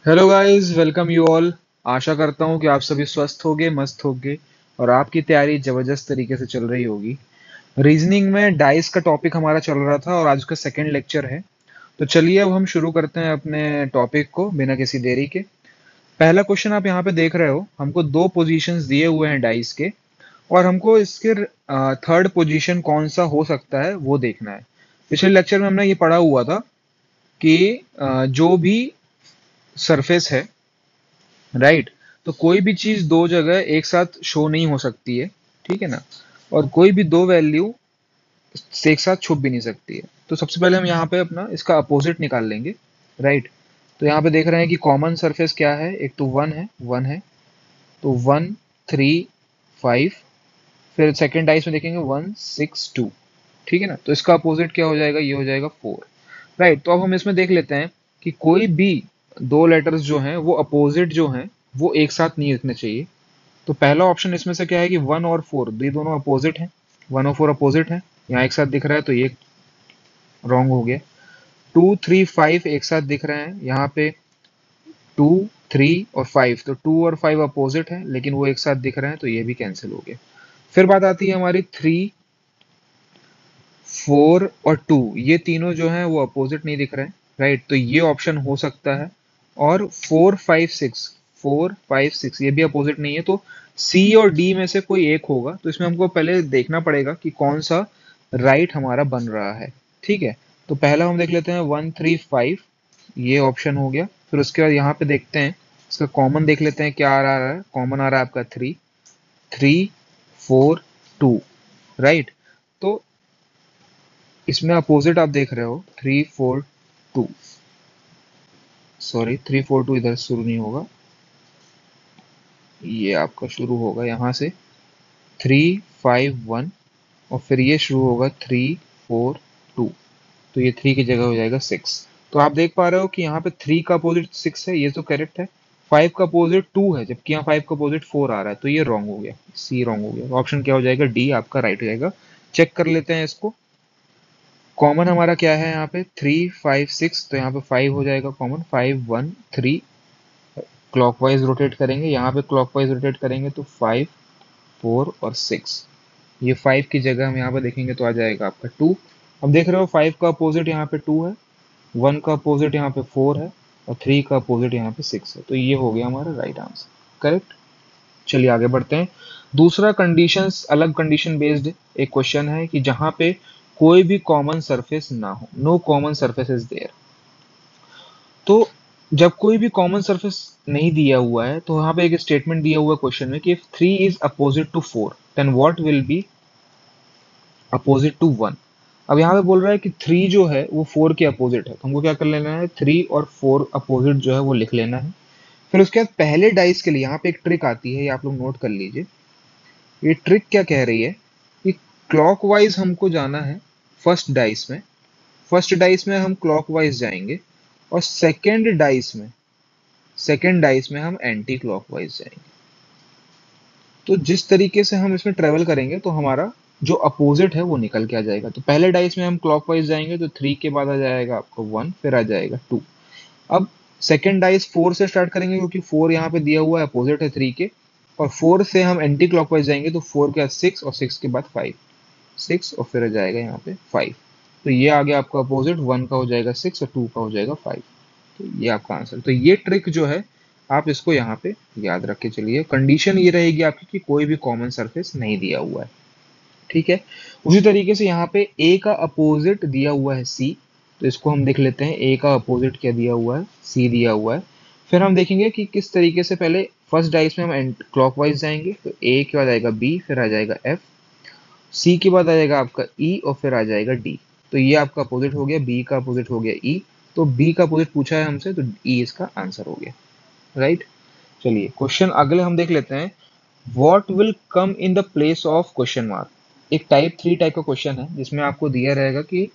Hello guys, welcome you all. आशा करता हूँ कि आप सभी स्वस्थ होगे, मस्त होगे और आपकी तैयारी जबरदस्त तरीके से चल रही होगी। रीजनिंग में डाइस का टॉपिक हमारा चल रहा था और आज का सेकंड लेक्चर है। तो चलिए अब हम शुरू करते हैं अपने टॉपिक को बिना किसी देरी के। पहला क्वेश्चन आप यहाँ पे देख रहे हो, हमको दो पोजीशंस दिए हुए हैं डाइस के और हमको इसके थर्ड पोजीशन कौन सा हो सकता है वो देखना है। पिछले लेक्चर में हमने ये पढ़ा हुआ था कि जो भी सरफेस है, राइट, तो कोई भी चीज दो जगह एक साथ शो नहीं हो सकती है, ठीक है ना। और कोई भी दो वैल्यू से एक साथ छुप भी नहीं सकती है। तो सबसे पहले हम यहाँ पे अपना इसका अपोजिट निकाल लेंगे, राइट। तो यहाँ पे देख रहे हैं कि कॉमन सरफेस क्या है, एक तो वन है, तो 1 3 5। फिर सेकेंड डाइस में देखेंगे 1 6 2, ठीक है ना। तो इसका अपोजिट क्या हो जाएगा, ये हो जाएगा 4, राइट। तो अब हम इसमें देख लेते हैं कि कोई भी दो लेटर्स जो हैं वो अपोजिट जो हैं वो एक साथ नहीं लिखने चाहिए। तो पहला ऑप्शन इसमें से क्या है कि 1 और 4 ये दोनों अपोजिट हैं, 1 और 4 अपोजिट हैं, यहाँ एक साथ दिख रहा है तो ये रॉन्ग हो गया। 2 3 5 एक साथ दिख रहे हैं यहाँ पे, 2 3 और 5, तो 2 और 5 अपोजिट है लेकिन वो एक साथ दिख रहे हैं तो ये भी कैंसिल हो गया। फिर बात आती है हमारी 3 4 और 2, ये तीनों जो हैं वो अपोजिट नहीं दिख रहे हैं, राइट। तो ये ऑप्शन हो सकता है। और 4 5 6 ये भी अपोजिट नहीं है, तो सी और डी में से कोई एक होगा। तो इसमें हमको पहले देखना पड़ेगा कि कौन सा राइट हमारा बन रहा है, ठीक है। तो पहला हम देख लेते हैं 1 3 5, ये ऑप्शन हो गया। फिर उसके बाद यहाँ पे देखते हैं, इसका कॉमन देख लेते हैं क्या आ रहा है। कॉमन आ रहा है आपका 3 3 4 2, राइट। तो इसमें अपोजिट आप देख रहे हो 3 4 2, सॉरी 3 4 2 इधर शुरू नहीं होगा, ये आपका शुरू होगा यहाँ से 3 5 1, और फिर ये शुरू होगा 3 4 2। तो ये 3 की जगह हो जाएगा 6। तो आप देख पा रहे हो कि यहाँ पे 3 का अपोजिट 6 है, ये तो करेक्ट है। 5 का अपोजिट 2 है, जबकि यहाँ 5 का अपोजिट 4 आ रहा है, तो ये रॉन्ग हो गया, सी रॉन्ग हो गया। ऑप्शन क्या हो जाएगा, डी आपका राइट हो जाएगा। चेक कर लेते हैं इसको। कॉमन हमारा क्या है यहाँ पे 3 5 6, तो यहाँ पे 5 हो जाएगा कॉमन, 5 1 3। क्लॉकवाइज रोटेट करेंगे, यहाँ पे क्लॉकवाइज रोटेट करेंगे तो 5 4 और 6। ये 5 की जगह हम यहाँ पे देखेंगे तो आ जाएगा आपका 2। अब देख रहे हो 5 का अपोजिट यहाँ पे 2 है, 1 का अपोजिट यहाँ पे 4 है और 3 का अपोजिट यहाँ पे 6 है। तो ये हो गया हमारा राइट आंसर, करेक्ट। चलिए आगे बढ़ते हैं। दूसरा कंडीशन, अलग कंडीशन बेस्ड एक क्वेश्चन है कि जहां पे कोई भी कॉमन सरफेस ना हो, no common surface is there. तो जब कोई भी कॉमन सरफेस नहीं दिया हुआ है तो यहाँ पे एक स्टेटमेंट दिया हुआ है क्वेश्चन में कि if 3 is opposite to 4 then what will be opposite to 1। अब यहाँ पे बोल रहा है कि 3 जो है वो 4 के अपोजिट है, तो हमको क्या कर लेना है, 3 और 4 अपोजिट जो है वो लिख लेना है। फिर उसके बाद पहले डाइस के लिए यहाँ पे एक ट्रिक आती है, ये आप लोग नोट कर लीजिए। ये ट्रिक क्या कह रही है कि क्लॉकवाइज हमको जाना है फर्स्ट डाइस में हम क्लॉकवाइज जाएंगे, और सेकेंड डाइस में हम एंटी क्लॉकवाइज जाएंगे। तो जिस तरीके से हम इसमें ट्रेवल करेंगे तो हमारा जो अपोजिट है वो निकल के आ जाएगा। तो पहले डाइस में हम क्लॉकवाइज जाएंगे तो 3 के बाद आ जाएगा आपको 1, फिर आ जाएगा 2। अब सेकेंड डाइस 4 से स्टार्ट करेंगे क्योंकि 4 यहाँ पे दिया हुआ है, अपोजिट है 3 के। और 4 से हम एंटी क्लॉकवाइज जाएंगे तो 4 के बाद 6 और 6 के बाद 5, 6 और फिर आ जाएगा यहाँ पे 5। तो ये आ गया आपका अपोजिट, 1 का हो जाएगा 6 और 2 का हो जाएगा 5। तो ये आपका आंसर। तो ये ट्रिक जो है आप इसको यहाँ पे याद रख के चलिए। कंडीशन ये रहेगी आपकी कि कोई भी कॉमन सरफेस नहीं दिया हुआ है, ठीक है। उसी तरीके से यहाँ पे ए का अपोजिट दिया हुआ है सी, तो इसको हम देख लेते हैं ए का अपोजिट क्या दिया हुआ है, सी दिया हुआ है। फिर हम देखेंगे कि किस तरीके से पहले फर्स्ट डाइस में हम क्लॉकवाइज जाएंगे, तो ए के बाद आएगा बी, फिर आ जाएगा एफ, सी के बाद आ जाएगा आपका ई और फिर आ जाएगा डी। तो ये आपका अपोजिट हो गया, बी का अपोजिट हो गया ई, तो बी का अपोजिट पूछा है हमसे तो ई इसका आंसर हो गया, राइट। चलिए क्वेश्चन अगले हम देख लेते हैं। What will come in the place of question mark. एक टाइप का क्वेश्चन है जिसमें आपको दिया रहेगा कि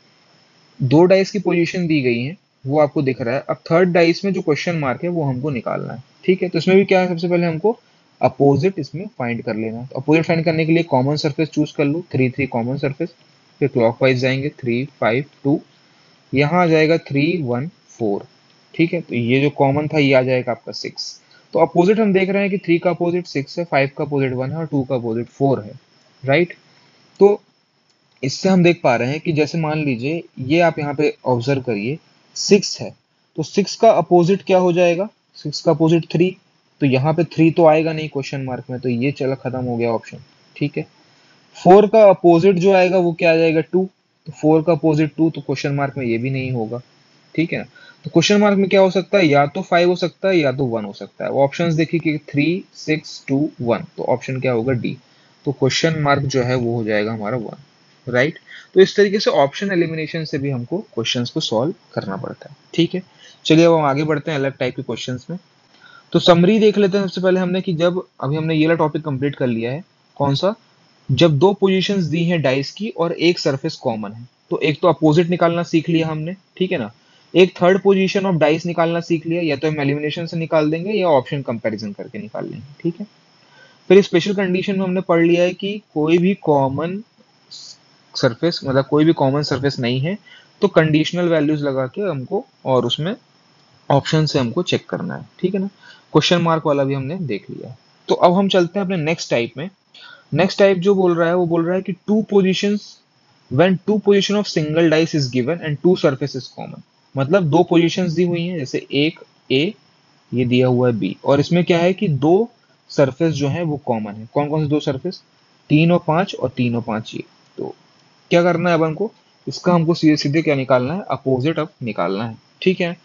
दो डाइस की पोजीशन दी गई है, वो आपको दिख रहा है। अब थर्ड डाइस में जो क्वेश्चन मार्क है वो हमको निकालना है, ठीक है। तो इसमें भी क्या है, सबसे पहले हमको अपोजिट इसमें फाइंड कर लेना है। तो अपोजिट फाइंड करने के लिए कॉमन सरफेस चूज कर लो, 3 3 कॉमन सरफेस। फिर क्लॉकवाइज जाएंगे 3 5 2, यहाँ आ जाएगा 3 1 4, ठीक है, तो ये जो कॉमन था ये आ जाएगा आपका 6। तो अपोजिट हम देख रहे हैं कि 3 का अपोजिट 6 है, 5 का अपोजिट 1 है और 2 का अपोजिट 4 है, राइट। तो इससे हम देख पा रहे हैं कि जैसे मान लीजिए ये आप यहाँ पे ऑब्जर्व करिए 6 है, तो 6 का अपोजिट क्या हो जाएगा, 6 का अपोजिट 3, तो यहाँ पे 3 तो आएगा नहीं क्वेश्चन मार्क में, तो ये चला खत्म हो गया ऑप्शन, ठीक है। 4 का अपोजिट जो आएगा वो क्या आ जाएगा, 2, तो 4 का अपोजिट 2, तो क्वेश्चन मार्क में ये भी नहीं होगा, ठीक है ना। तो क्वेश्चन मार्क में क्या हो सकता है, या तो 5 हो सकता है या तो 1 हो सकता है। ऑप्शंस देखिए कि 3, 6, 2, 1, तो ऑप्शन क्या होगा, डी। तो क्वेश्चन मार्क जो है वो हो जाएगा हमारा 1, राइट। तो इस तरीके से ऑप्शन एलिमिनेशन से भी हमको क्वेश्चंस को सॉल्व करना पड़ता है, ठीक है। चलिए अब हम आगे बढ़ते हैं अलग टाइप के क्वेश्चंस में। तो समरी देख लेते हैं सबसे पहले हमने कि जब अभी हमने ये वाला टॉपिक कंप्लीट कर लिया है, कौन सा, जब दो पोजीशंस दी हैं डाइस की और एक सरफेस कॉमन है, तो एक तो अपोजिट निकालना सीख लिया हमने, ठीक है ना। एक थर्ड पोजीशन ऑफ डाइस निकालना सीख लिया, या तो हम एलिमिनेशन से निकाल देंगे या ऑप्शन कंपैरिजन करके निकाल लेंगे, ठीक है। फिर स्पेशल कंडीशन में हमने पढ़ लिया है कि कोई भी कॉमन सरफेस, मतलब कोई भी कॉमन सरफेस नहीं है, तो कंडीशनल वैल्यूज लगा के हमको और उसमें ऑप्शन से हमको चेक करना है, ठीक है ना। क्वेश्चन मार्क वाला भी हमने देख लिया है। तो अब हम चलते हैं अपने नेक्स्ट टाइप में। नेक्स्ट टाइप जो बोल रहा है वो बोल रहा है कि two positions, when two position of single dice is given and two surface is common, मतलब दो पोजीशंस दी हुई हैं, जैसे एक ए, ये दिया हुआ है बी, और इसमें क्या है कि दो सरफेस जो है वो कॉमन है। कौन कौन से दो सरफेस, 3 और 5 और 3 और 5 ये। तो क्या करना है अब हमको, इसका हमको सीधे सीधे क्या निकालना है, अपोजिट अब निकालना है, ठीक है।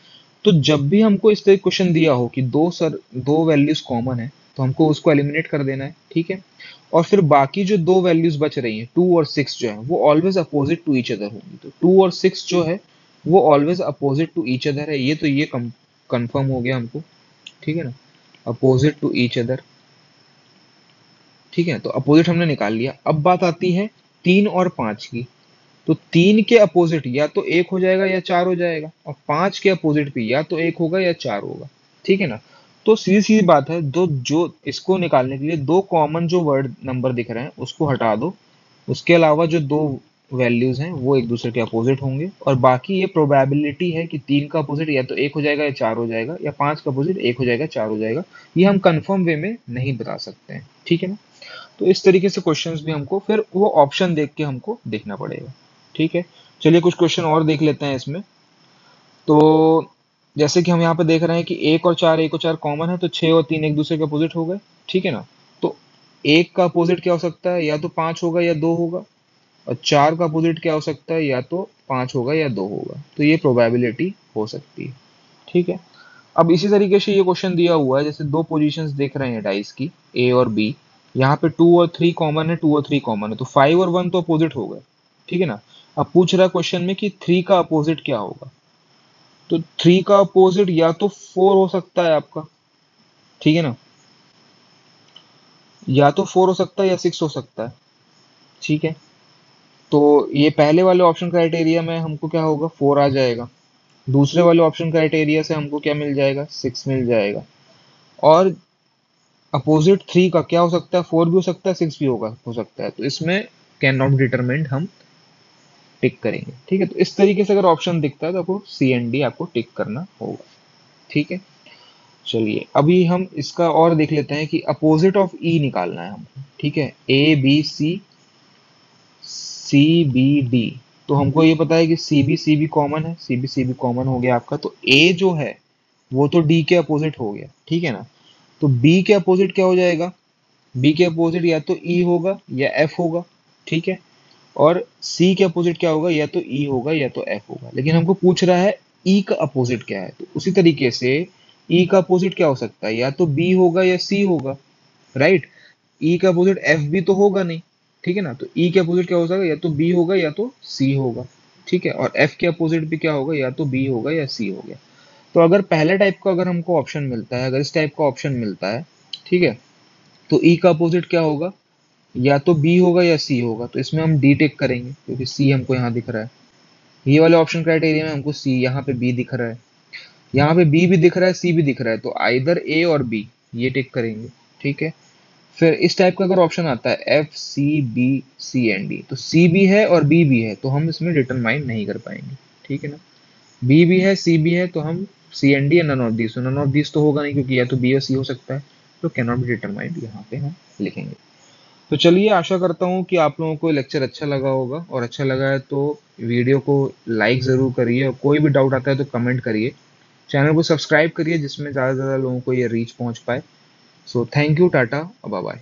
तो जब भी हमको इस तरह क्वेश्चन दिया हो कि दो वैल्यूज कॉमन है, तो हमको उसको एलिमिनेट कर देना है, ठीक है। और फिर बाकी जो दो वैल्यूज बच रही हैं 2 और 6 जो है वो always opposite to each other होंगी। तो 2 और 6 जो है वो always opposite to each other है, ये तो ये कंफर्म हो गया हमको, ठीक है ना, अपोजिट टू ईच अदर, ठीक है। तो अपोजिट हमने निकाल लिया। अब बात आती है 3 और 5 की। तो 3 के अपोजिट या तो 1 हो जाएगा या 4 हो जाएगा, और 5 के अपोजिट भी या तो 1 होगा या 4 होगा, ठीक है ना। तो सीधी सीधी बात है, दो जो इसको निकालने के लिए दो कॉमन जो वर्ड नंबर दिख रहे हैं उसको हटा दो, उसके अलावा जो दो वैल्यूज हैं वो एक दूसरे के अपोजिट होंगे, और बाकी ये प्रोबेबिलिटी है कि 3 का अपोजिट या तो 1 हो जाएगा या 4 हो जाएगा, या 5 का अपोजिट 1 हो जाएगा 4 हो जाएगा। ये हम कंफर्म वे में नहीं बता सकते हैं, ठीक है ना। तो इस तरीके से क्वेश्चंस भी हमको फिर वो ऑप्शन देख के हमको देखना पड़ेगा, ठीक है। चलिए कुछ क्वेश्चन और देख लेते हैं इसमें। तो जैसे कि हम यहाँ पे देख रहे हैं कि 1 और 4 कॉमन है, तो 6 और 3 एक दूसरे के अपोजिट हो गए, ठीक है ना। तो 1 का अपोजिट क्या हो सकता है, या तो 5 होगा या 2 होगा, और 4 का अपोजिट क्या हो सकता है, या तो 5 होगा या 2 होगा। तो ये प्रोबेबिलिटी हो सकती है, ठीक है। अब इसी तरीके से ये क्वेश्चन दिया हुआ है, जैसे दो पोजीशंस देख रहे हैं डाइस की ए और बी, यहाँ पे 2 और 3 कॉमन है, 2 और 3 कॉमन है, तो 5 और 1 तो अपोजिट हो गए, ठीक है ना। अब पूछ रहा है क्वेश्चन में कि 3 का अपोजिट क्या होगा, तो 3 का अपोजिट या तो 4 हो सकता है आपका, ठीक है ना, या तो 4 हो सकता है या 6 हो सकता है, ठीक है। तो ये पहले वाले ऑप्शन क्राइटेरिया में हमको क्या होगा, 4 आ जाएगा। दूसरे वाले ऑप्शन क्राइटेरिया से हमको क्या मिल जाएगा, 6 मिल जाएगा। और अपोजिट 3 का क्या हो सकता है, 4 भी हो सकता है 6 भी होगा हो सकता है, तो इसमें कैन नॉट डिटरमिन्ड हम टिक करेंगे, ठीक है। तो इस तरीके से अगर ऑप्शन दिखता है तो आपको सी एंड डी आपको टिक करना होगा, ठीक है। चलिए अभी हम इसका और देख लेते हैं कि अपोजिट ऑफ ई निकालना है हमको, ठीक है। A B C, C B D, तो हमको ये पता है कि सी बी कॉमन है, सी बी कॉमन हो गया आपका, तो ए जो है वो तो डी के अपोजिट हो गया, ठीक है ना। तो बी के अपोजिट क्या हो जाएगा, बी के अपोजिट या तो ई होगा या एफ होगा, ठीक है। और सी के अपोजिट क्या होगा, या तो ई होगा या तो एफ होगा, लेकिन हमको पूछ रहा है ई का अपोजिट क्या है। तो उसी तरीके से ई का अपोजिट क्या हो सकता है, या तो बी होगा या सी होगा, राइट। ई का अपोजिट एफ भी तो होगा नहीं, ठीक है ना। तो ई के अपोजिट क्या हो सकता है, या तो बी होगा या तो सी होगा, ठीक है। और एफ के अपोजिट भी क्या होगा, या तो बी होगा या सी हो गया। तो अगर पहले टाइप का अगर हमको ऑप्शन मिलता है, अगर इस टाइप का ऑप्शन मिलता है, ठीक है, तो ई का अपोजिट क्या होगा, या तो बी होगा या सी होगा। तो इसमें हम डी टिक करेंगे क्योंकि सी हमको यहाँ दिख रहा है। ये वाले ऑप्शन क्राइटेरिया में हमको सी, यहाँ पे बी दिख रहा है, यहाँ पे बी भी दिख रहा है, सी भी दिख रहा है, तो आइदर ए और बी, ये टिक करेंगे, ठीक है। फिर इस टाइप का अगर ऑप्शन आता है F C B C and D, तो सी भी है और बी भी है, तो हम इसमें डिटरमाइन नहीं कर पाएंगे, ठीक है ना। बी भी है सी भी है, तो हम C and D, none of this. तो नन ऑफ दिस तो होगा नहीं, क्योंकि या तो बी और सी हो सकता है, तो कैन नॉट बी डिटरमाइंड यहाँ पे हम लिखेंगे। तो चलिए, आशा करता हूँ कि आप लोगों को लेक्चर अच्छा लगा होगा, और अच्छा लगा है तो वीडियो को लाइक ज़रूर करिए, और कोई भी डाउट आता है तो कमेंट करिए। चैनल को सब्सक्राइब करिए, जिसमें ज़्यादा से ज़्यादा लोगों को ये रीच पहुँच पाए। So thank you, tata, bye bye.